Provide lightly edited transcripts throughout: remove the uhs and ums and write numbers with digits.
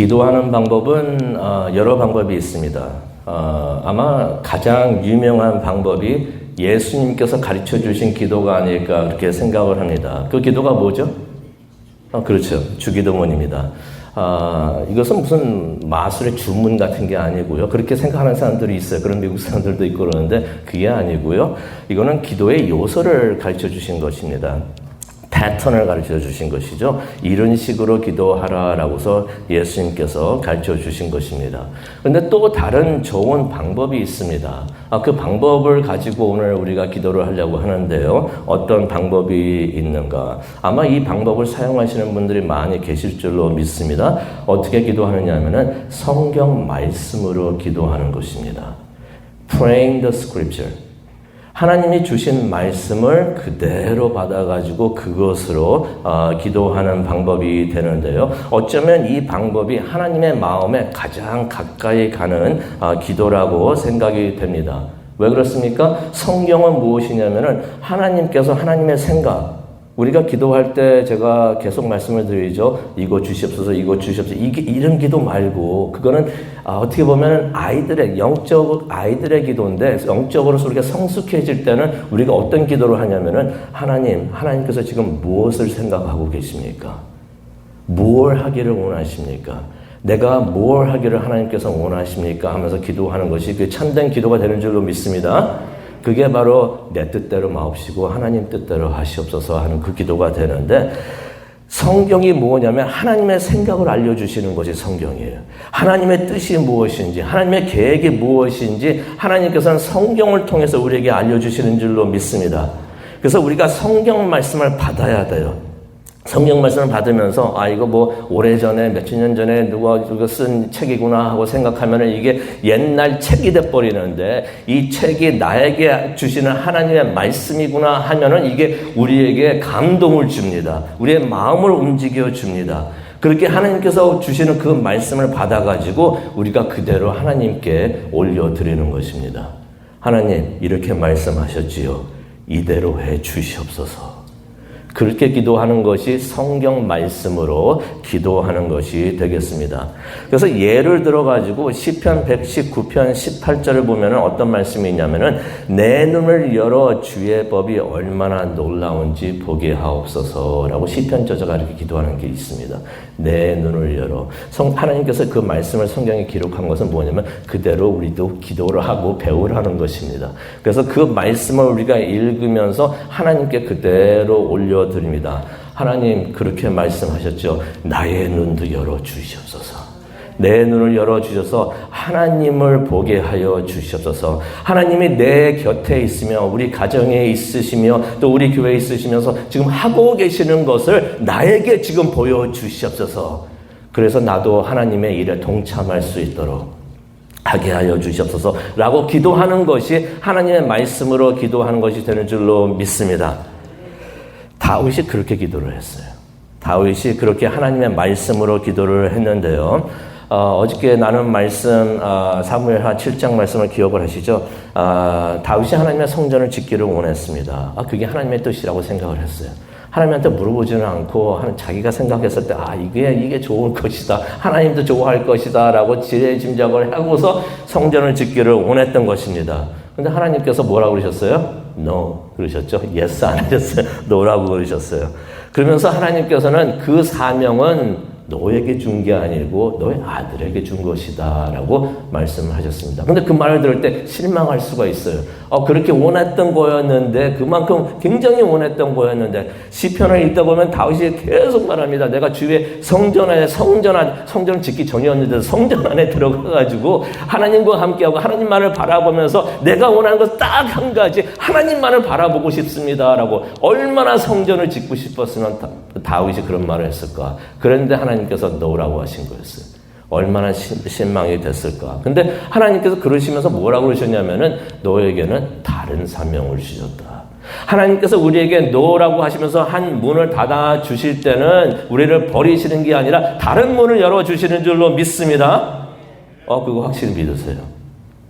기도하는 방법은 여러 방법이 있습니다. 아마 가장 유명한 방법이 예수님께서 가르쳐 주신 기도가 아닐까 그렇게 생각을 합니다. 그 기도가 뭐죠? 그렇죠. 주기도문입니다. 이것은 무슨 마술의 주문 같은 게 아니고요. 그렇게 생각하는 사람들이 있어요. 그런 미국 사람들도 있고 그러는데 그게 아니고요. 이거는 기도의 요소를 가르쳐 주신 것입니다. 패턴을 가르쳐 주신 것이죠. 이런 식으로 기도하라라고서 예수님께서 가르쳐 주신 것입니다. 그런데 또 다른 좋은 방법이 있습니다. 그 방법을 가지고 오늘 우리가 기도를 하려고 하는데요. 어떤 방법이 있는가? 아마 이 방법을 사용하시는 분들이 많이 계실 줄로 믿습니다. 어떻게 기도하느냐 하면은 성경 말씀으로 기도하는 것입니다. Praying the scripture. 하나님이 주신 말씀을 그대로 받아가지고 그것으로 기도하는 방법이 되는데요. 어쩌면 이 방법이 하나님의 마음에 가장 가까이 가는 기도라고 생각이 됩니다. 왜 그렇습니까? 성경은 무엇이냐면은 하나님께서 하나님의 생각, 우리가 기도할 때 제가 계속 말씀을 드리죠. 이거 주시옵소서, 이거 주시옵소서. 이런 기도 말고, 그거는 어떻게 보면 영적 아이들의 기도인데, 영적으로서 우리가 성숙해질 때는 우리가 어떤 기도를 하냐면은, 하나님께서 지금 무엇을 생각하고 계십니까? 무엇을 하기를 원하십니까? 내가 뭘 하기를 하나님께서 원하십니까? 하면서 기도하는 것이 그 참된 기도가 되는 줄로 믿습니다. 그게 바로 내 뜻대로 마옵시고 하나님 뜻대로 하시옵소서 하는 그 기도가 되는데, 성경이 뭐냐면 하나님의 생각을 알려주시는 것이 성경이에요. 하나님의 뜻이 무엇인지, 하나님의 계획이 무엇인지 하나님께서는 성경을 통해서 우리에게 알려주시는 줄로 믿습니다. 그래서 우리가 성경 말씀을 받아야 돼요. 성경 말씀을 받으면서 이거 뭐 오래전에 몇십 년 전에 누가 쓴 책이구나 하고 생각하면은 이게 옛날 책이 돼버리는데, 이 책이 나에게 주시는 하나님의 말씀이구나 하면은 이게 우리에게 감동을 줍니다. 우리의 마음을 움직여 줍니다. 그렇게 하나님께서 주시는 그 말씀을 받아가지고 우리가 그대로 하나님께 올려드리는 것입니다. 하나님, 이렇게 말씀하셨지요. 이대로 해 주시옵소서. 그렇게 기도하는 것이 성경 말씀으로 기도하는 것이 되겠습니다. 그래서 예를 들어가지고 시편 119편 18절을 보면 어떤 말씀이 있냐면은, 내 눈을 열어 주의 법이 얼마나 놀라운지 보게 하옵소서라고 시편 저자가 이렇게 기도하는 게 있습니다. 내 눈을 열어. 하나님께서 그 말씀을 성경에 기록한 것은 뭐냐면 그대로 우리도 기도를 하고 배우라는 것입니다. 그래서 그 말씀을 우리가 읽으면서 하나님께 그대로 올려드립니다. 하나님, 그렇게 말씀하셨죠. 나의 눈도 열어주시옵소서. 내 눈을 열어주셔서 하나님을 보게 하여 주시옵소서. 하나님이 내 곁에 있으며 우리 가정에 있으시며 또 우리 교회에 있으시면서 지금 하고 계시는 것을 나에게 지금 보여주시옵소서. 그래서 나도 하나님의 일에 동참할 수 있도록 하게 하여 주시옵소서 라고 기도하는 것이 하나님의 말씀으로 기도하는 것이 되는 줄로 믿습니다. 다윗이 그렇게 기도를 했어요. 다윗이 그렇게 하나님의 말씀으로 기도를 했는데요. 어저께 나눈 말씀, 사무엘하 7장 말씀을 기억을 하시죠? 다윗이 하나님의 성전을 짓기를 원했습니다. 그게 하나님의 뜻이라고 생각을 했어요. 하나님한테 물어보지는 않고 자기가 생각했을 때 이게 좋을 것이다, 하나님도 좋아할 것이다 라고 지레짐작을 하고서 성전을 짓기를 원했던 것입니다. 근데 하나님께서 뭐라고 그러셨어요? No 그러셨죠? Yes 안 하셨어요. No라고 그러셨어요. 그러면서 하나님께서는 그 사명은 너에게 준 게 아니고 너의 아들에게 준 것이다 라고 말씀을 하셨습니다. 근데 그 말을 들을 때 실망할 수가 있어요. 그렇게 원했던 거였는데, 그만큼 굉장히 원했던 거였는데, 시편을 읽다 보면 다윗이 계속 말합니다. 내가 주의 성전을 짓기 전이었는데 성전 안에 들어가가지고 하나님과 함께하고 하나님만을 바라보면서 내가 원하는 것 딱 한 가지, 하나님만을 바라보고 싶습니다 라고, 얼마나 성전을 짓고 싶었으면 다윗이 그런 말을 했을까. 그런데 하나님께서 너라고 하신 거였어요. 얼마나 실망이 됐을까. 근데 하나님께서 그러시면서 뭐라고 그러셨냐면은, 너에게는 다른 사명을 주셨다. 하나님께서 우리에게 너라고 하시면서 한 문을 닫아 주실 때는 우리를 버리시는 게 아니라 다른 문을 열어 주시는 줄로 믿습니다. 그거 확실히 믿으세요.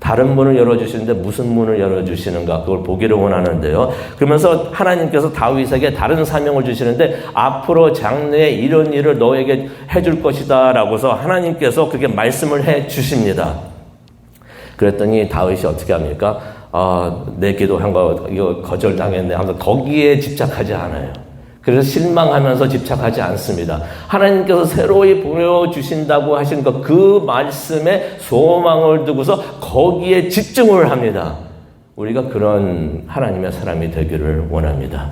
다른 문을 열어주시는데 무슨 문을 열어주시는가 그걸 보기를 원하는데요. 그러면서 하나님께서 다윗에게 다른 사명을 주시는데 앞으로 장래에 이런 일을 너에게 해줄 것이다 라고서 하나님께서 그렇게 말씀을 해 주십니다. 그랬더니 다윗이 어떻게 합니까? 내 기도한 거 이거 거절당했네 하면서 거기에 집착하지 않아요. 그래서 실망하면서 집착하지 않습니다. 하나님께서 새로이 보여주신다고 하신 그 말씀에 소망을 두고서 거기에 집중을 합니다. 우리가 그런 하나님의 사람이 되기를 원합니다.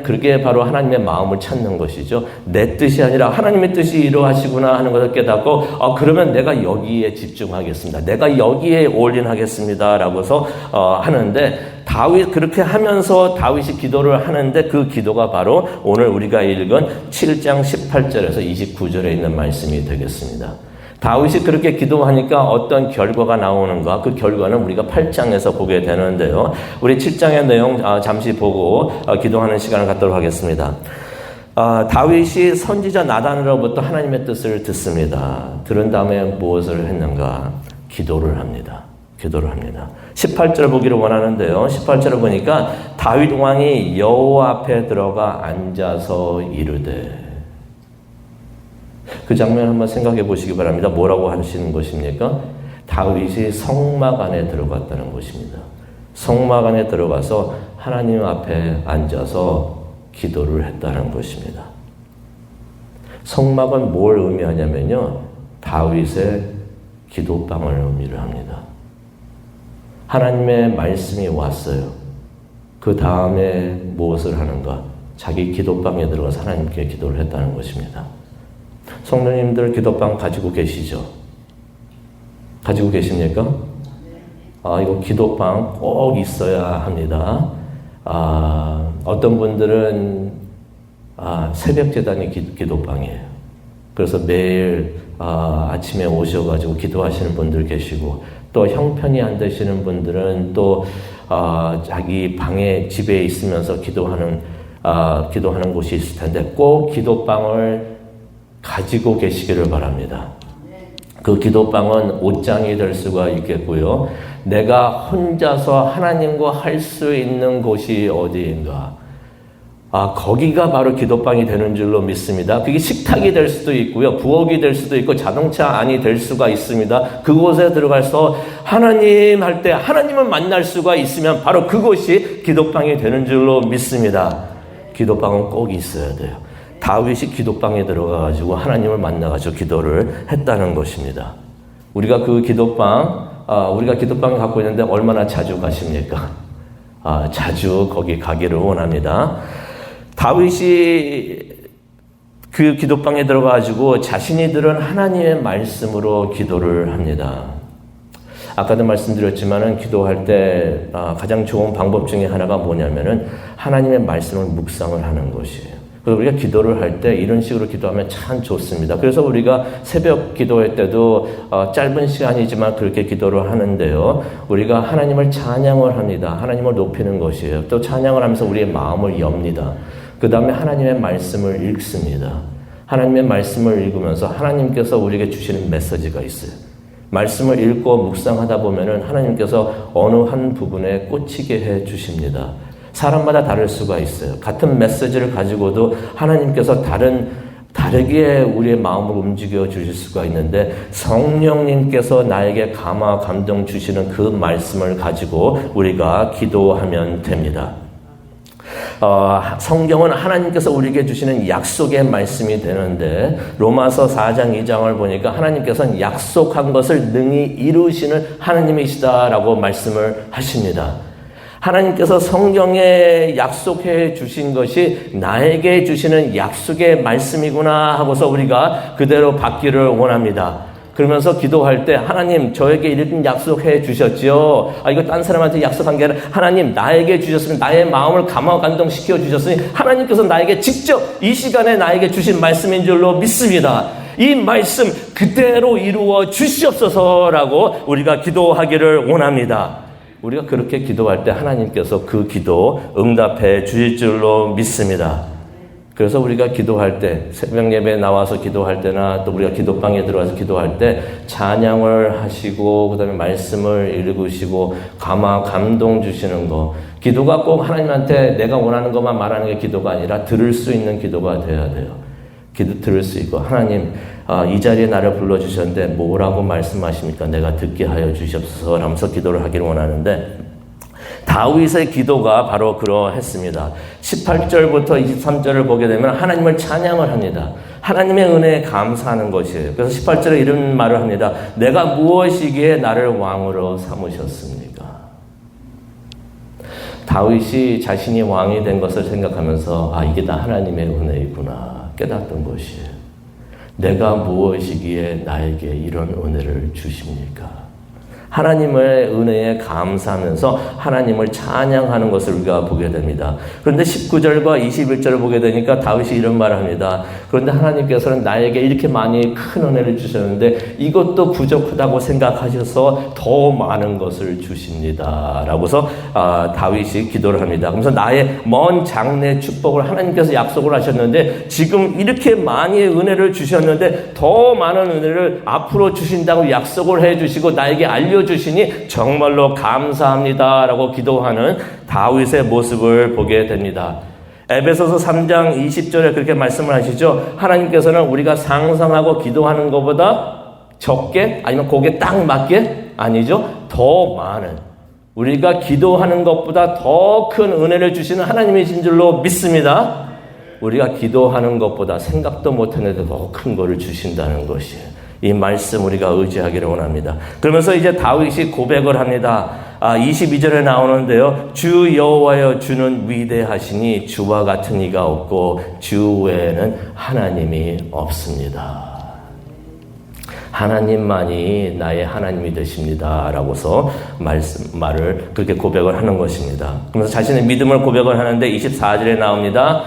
그게 바로 하나님의 마음을 찾는 것이죠. 내 뜻이 아니라 하나님의 뜻이 이루어지구나 하는 것을 깨닫고 그러면 내가 여기에 집중하겠습니다. 내가 여기에 올인하겠습니다. 라고서 하는데 그렇게 하면서 다윗이 기도를 하는데 그 기도가 바로 오늘 우리가 읽은 7장 18절에서 29절에 있는 말씀이 되겠습니다. 다윗이 그렇게 기도하니까 어떤 결과가 나오는가? 그 결과는 우리가 8장에서 보게 되는데요. 우리 7장의 내용 잠시 보고 기도하는 시간을 갖도록 하겠습니다. 다윗이 선지자 나단으로부터 하나님의 뜻을 듣습니다. 들은 다음에 무엇을 했는가? 기도를 합니다. 18절 보기를 원하는데요. 18절을 보니까 다윗 왕이 여호와 앞에 들어가 앉아서 이르되 그 장면 한번 생각해 보시기 바랍니다. 뭐라고 하시는 것입니까? 다윗이 성막 안에 들어갔다는 것입니다. 성막 안에 들어가서 하나님 앞에 앉아서 기도를 했다는 것입니다. 성막은 뭘 의미하냐면요. 다윗의 기도방을 의미를 합니다. 하나님의 말씀이 왔어요. 그 다음에 무엇을 하는가? 자기 기도방에 들어가서 하나님께 기도를 했다는 것입니다. 성도님들 기도방 가지고 계시죠? 가지고 계십니까? 이거 기도방 꼭 있어야 합니다. 어떤 분들은 새벽 제단이 기도방이에요. 그래서 매일 아침에 오셔가지고 기도하시는 분들 계시고 또 형편이 안 되시는 분들은 또 자기 방에 집에 있으면서 기도하는 곳이 있을 텐데 꼭 기도방을 가지고 계시기를 바랍니다. 그 기도방은 옷장이 될 수가 있겠고요. 내가 혼자서 하나님과 할 수 있는 곳이 어디인가? 거기가 바로 기도방이 되는 줄로 믿습니다. 그게 식탁이 될 수도 있고요. 부엌이 될 수도 있고 자동차 안이 될 수가 있습니다. 그곳에 들어가서 하나님 할 때 하나님을 만날 수가 있으면 바로 그곳이 기도방이 되는 줄로 믿습니다. 기도방은 꼭 있어야 돼요. 다윗이 기도방에 들어가가지고 하나님을 만나가지고 기도를 했다는 것입니다. 우리가 그 기도방, 우리가 기도방을 갖고 있는데 얼마나 자주 가십니까? 자주 거기 가기를 원합니다. 다윗이 그 기도방에 들어가가지고 자신이 들은 하나님의 말씀으로 기도를 합니다. 아까도 말씀드렸지만은 기도할 때 가장 좋은 방법 중에 하나가 뭐냐면은 하나님의 말씀을 묵상을 하는 것이에요. 그래서 우리가 기도를 할 때 이런 식으로 기도하면 참 좋습니다. 그래서 우리가 새벽 기도할 때도 짧은 시간이지만 그렇게 기도를 하는데요. 우리가 하나님을 찬양을 합니다. 하나님을 높이는 것이에요. 또 찬양을 하면서 우리의 마음을 엽니다. 그 다음에 하나님의 말씀을 읽습니다. 하나님의 말씀을 읽으면서 하나님께서 우리에게 주시는 메시지가 있어요. 말씀을 읽고 묵상하다 보면은 하나님께서 어느 한 부분에 꽂히게 해 주십니다. 사람마다 다를 수가 있어요. 같은 메시지를 가지고도 하나님께서 다르게 우리의 마음을 움직여 주실 수가 있는데 성령님께서 나에게 감화, 감동 주시는 그 말씀을 가지고 우리가 기도하면 됩니다. 성경은 하나님께서 우리에게 주시는 약속의 말씀이 되는데 로마서 4장 2장을 보니까 하나님께서는 약속한 것을 능히 이루시는 하나님이시다라고 말씀을 하십니다. 하나님께서 성경에 약속해 주신 것이 나에게 주시는 약속의 말씀이구나 하고서 우리가 그대로 받기를 원합니다. 그러면서 기도할 때 하나님 저에게 이런 약속해 주셨지요. 이거 딴 사람한테 약속한 게 아니라 하나님 나에게 주셨으면 나의 마음을 감화 감동시켜 주셨으니 하나님께서 나에게 직접 이 시간에 나에게 주신 말씀인 줄로 믿습니다. 이 말씀 그대로 이루어 주시옵소서라고 우리가 기도하기를 원합니다. 우리가 그렇게 기도할 때 하나님께서 그 기도 응답해 주실 줄로 믿습니다. 그래서 우리가 기도할 때, 새벽 예배에 나와서 기도할 때나 또 우리가 기도방에 들어와서 기도할 때 찬양을 하시고 그다음에 말씀을 읽으시고 감동 주시는 거. 기도가 꼭 하나님한테 내가 원하는 것만 말하는 게 기도가 아니라 들을 수 있는 기도가 돼야 돼요. 들을 수 있고 하나님 이 자리에 나를 불러주셨는데 뭐라고 말씀하십니까? 내가 듣게 하여 주시옵소서 하면서 기도를 하기를 원하는데 다윗의 기도가 바로 그러했습니다. 18절부터 23절을 보게 되면 하나님을 찬양을 합니다. 하나님의 은혜에 감사하는 것이에요. 그래서 18절에 이런 말을 합니다. 내가 무엇이기에 나를 왕으로 삼으셨습니까? 다윗이 자신이 왕이 된 것을 생각하면서 이게 다 하나님의 은혜이구나 깨닫던 것이에요. 내가 무엇이기에 나에게 이런 은혜를 주십니까? 하나님의 은혜에 감사하면서 하나님을 찬양하는 것을 우리가 보게 됩니다. 그런데 19절과 21절을 보게 되니까 다윗이 이런 말을 합니다. 그런데 하나님께서는 나에게 이렇게 많이 큰 은혜를 주셨는데 이것도 부족하다고 생각하셔서 더 많은 것을 주십니다. 라고서 다윗이 기도를 합니다. 그래서 나의 먼 장래 축복을 하나님께서 약속을 하셨는데 지금 이렇게 많이 은혜를 주셨는데 더 많은 은혜를 앞으로 주신다고 약속을 해주시고 나에게 알려주시니 정말로 감사합니다라고 기도하는 다윗의 모습을 보게 됩니다. 에베소서 3장 20절에 그렇게 말씀을 하시죠. 하나님께서는 우리가 상상하고 기도하는 것보다 적게 아니면 거기에 딱 맞게 아니죠. 더 많은 우리가 기도하는 것보다 더 큰 은혜를 주시는 하나님이신 줄로 믿습니다. 우리가 기도하는 것보다 생각도 못했는데 더 큰 거를 주신다는 것이에요. 이 말씀 우리가 의지하기를 원합니다. 그러면서 이제 다윗이 고백을 합니다. 22절에 나오는데요. 주 여호와여 주는 위대하시니 주와 같은 이가 없고 주 외에는 하나님이 없습니다. 하나님만이 나의 하나님이 되십니다. 라고서 말을 그렇게 고백을 하는 것입니다. 그러면서 자신의 믿음을 고백을 하는데 24절에 나옵니다.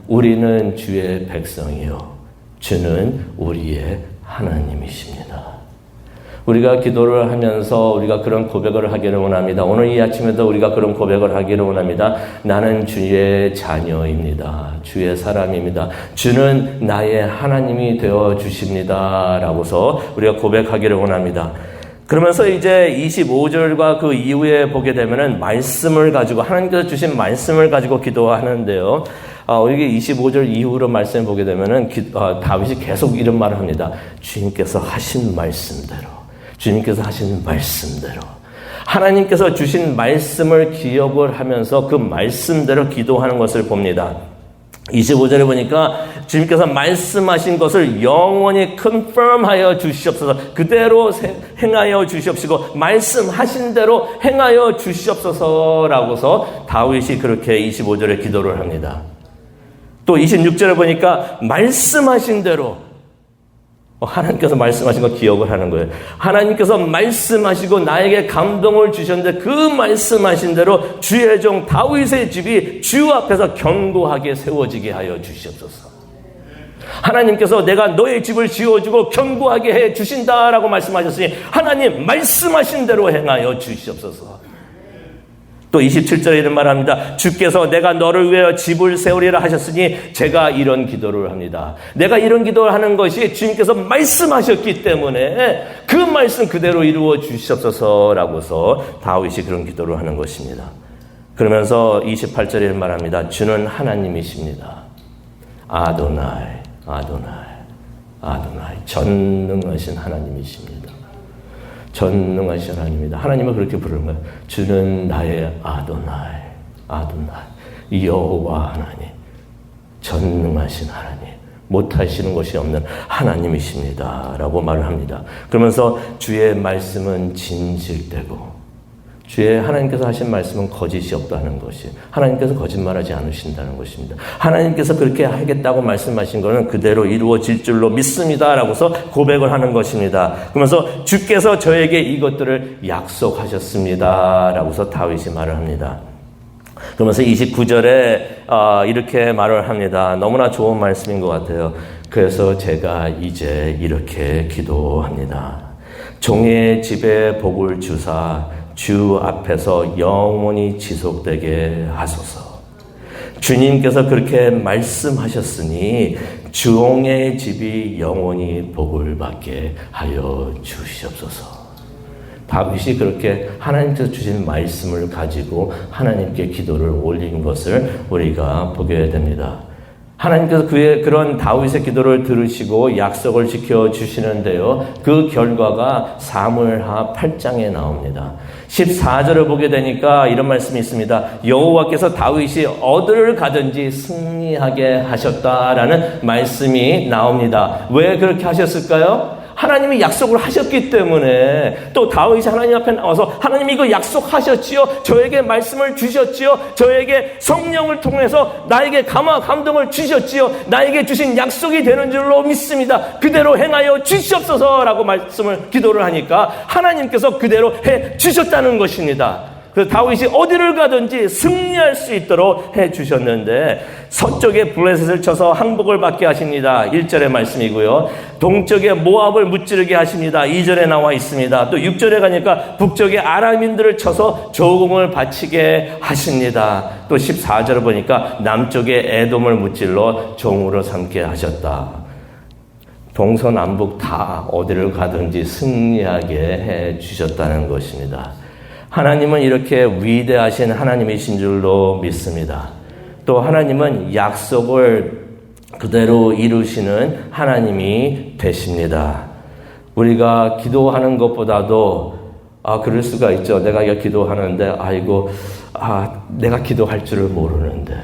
우리는 주의 백성이요. 주는 우리의 하나님이십니다. 우리가 기도를 하면서 우리가 그런 고백을 하기를 원합니다. 오늘 이 아침에도 우리가 그런 고백을 하기를 원합니다. 나는 주의 자녀입니다. 주의 사람입니다. 주는 나의 하나님이 되어 주십니다. 라고서 우리가 고백하기를 원합니다. 그러면서 이제 25절과 그 이후에 보게 되면은 말씀을 가지고 하나님께서 주신 말씀을 가지고 기도하는데요. 여기 25절 이후로 말씀을 보게 되면은 다윗이 계속 이런 말을 합니다. 주님께서 하신 말씀대로, 주님께서 하신 말씀대로, 하나님께서 주신 말씀을 기억을 하면서 그 말씀대로 기도하는 것을 봅니다. 25절에 보니까 주님께서 말씀하신 것을 영원히 confirm하여 주시옵소서. 그대로 행하여 주시옵시고 말씀하신 대로 행하여 주시옵소서라고서 다윗이 그렇게 25절에 기도를 합니다. 또 26절에 보니까 말씀하신 대로 하나님께서 말씀하신 거 기억을 하는 거예요. 하나님께서 말씀하시고 나에게 감동을 주셨는데 그 말씀하신 대로 주의 종 다윗의 집이 주 앞에서 견고하게 세워지게 하여 주시옵소서. 하나님께서 내가 너의 집을 지어주고 견고하게 해 주신다라고 말씀하셨으니 하나님 말씀하신 대로 행하여 주시옵소서. 또 27절에 이런 말합니다. 주께서 내가 너를 위하여 집을 세우리라 하셨으니 제가 이런 기도를 합니다. 내가 이런 기도를 하는 것이 주님께서 말씀하셨기 때문에 그 말씀 그대로 이루어 주시옵소서라고서 다윗이 그런 기도를 하는 것입니다. 그러면서 28절에 이런 말합니다. 주는 하나님이십니다. 아도나이, 아도나이, 아도나이. 전능하신 하나님이십니다. 전능하신 하나님입니다. 하나님을 그렇게 부르는 거예요. 주는 나의 아도나이, 아도나이, 여호와 하나님, 전능하신 하나님, 못하시는 것이 없는 하나님이십니다. 라고 말을 합니다. 그러면서 주의 말씀은 진실되고 주의 하나님께서 하신 말씀은 거짓이 없다는 것이 하나님께서 거짓말하지 않으신다는 것입니다. 하나님께서 그렇게 하겠다고 말씀하신 것은 그대로 이루어질 줄로 믿습니다. 라고서 고백을 하는 것입니다. 그러면서 주께서 저에게 이것들을 약속하셨습니다. 라고서 다윗이 말을 합니다. 그러면서 29절에 이렇게 말을 합니다. 너무나 좋은 말씀인 것 같아요. 그래서 제가 이제 이렇게 기도합니다. 종의 집에 복을 주사 주 앞에서 영원히 지속되게 하소서. 주님께서 그렇게 말씀하셨으니 종의 집이 영원히 복을 받게 하여 주시옵소서. 다윗이 그렇게 하나님께서 주신 말씀을 가지고 하나님께 기도를 올린 것을 우리가 보게 됩니다. 하나님께서 그의 그런 다윗의 기도를 들으시고 약속을 지켜주시는데요. 그 결과가 사무엘하 8장에 나옵니다. 14절을 보게 되니까 이런 말씀이 있습니다. 여호와께서 다윗이 어디를 가든지 승리하게 하셨다라는 말씀이 나옵니다. 왜 그렇게 하셨을까요? 하나님이 약속을 하셨기 때문에, 또 다윗이 하나님 앞에 나와서 하나님 이거 약속하셨지요? 저에게 말씀을 주셨지요? 저에게 성령을 통해서 나에게 감동을 주셨지요? 나에게 주신 약속이 되는 줄로 믿습니다. 그대로 행하여 주시옵소서라고 기도를 하니까 하나님께서 그대로 해 주셨다는 것입니다. 그래서 다윗이 어디를 가든지 승리할 수 있도록 해주셨는데, 서쪽에 블레셋을 쳐서 항복을 받게 하십니다. 1절의 말씀이고요. 동쪽에 모압을 무찌르게 하십니다. 2절에 나와 있습니다. 또 6절에 가니까 북쪽에 아람인들을 쳐서 조공을 바치게 하십니다. 또 14절을 보니까 남쪽에 에돔을 무찔러 종으로 삼게 하셨다. 동서남북 다 어디를 가든지 승리하게 해주셨다는 것입니다. 하나님은 이렇게 위대하신 하나님이신 줄로 믿습니다. 또 하나님은 약속을 그대로 이루시는 하나님이 되십니다. 우리가 기도하는 것보다도 그럴 수가 있죠. 내가 기도하는데 내가 기도할 줄을 모르는데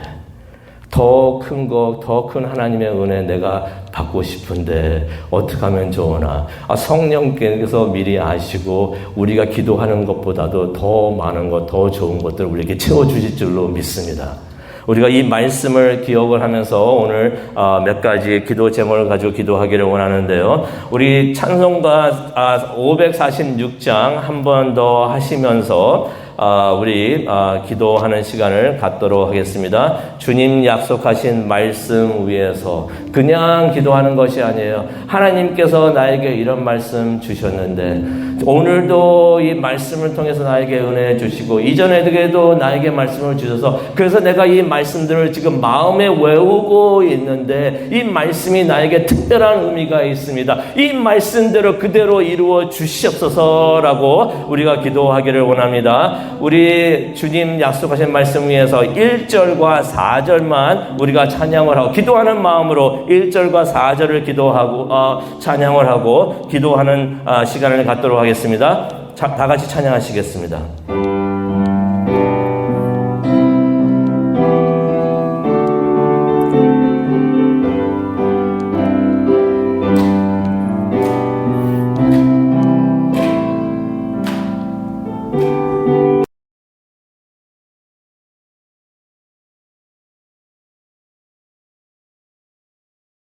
더 큰 하나님의 은혜 내가 받고 싶은데 어떻게 하면 좋으나, 성령께서 미리 아시고 우리가 기도하는 것보다도 더 많은 것, 더 좋은 것들을 우리에게 채워주실 줄로 믿습니다. 우리가 이 말씀을 기억을 하면서 오늘 몇 가지 기도 제목을 가지고 기도하기를 원하는데요. 우리 찬송가 546장 한 번 더 하시면서 우리 기도하는 시간을 갖도록 하겠습니다. 주님 약속하신 말씀 위에서 그냥 기도하는 것이 아니에요. 하나님께서 나에게 이런 말씀 주셨는데 오늘도 이 말씀을 통해서 나에게 은혜 주시고 이전에도 나에게 말씀을 주셔서, 그래서 내가 이 말씀들을 지금 마음에 외우고 있는데 이 말씀이 나에게 특별한 의미가 있습니다. 이 말씀대로 그대로 이루어 주시옵소서라고 우리가 기도하기를 원합니다. 우리 주님 약속하신 말씀 위에서 1절과 4절만 우리가 찬양을 하고, 기도하는 마음으로 1절과 4절을 기도하고 찬양을 하고 기도하는 시간을 갖도록 하겠습니다. 다 같이 찬양하시겠습니다.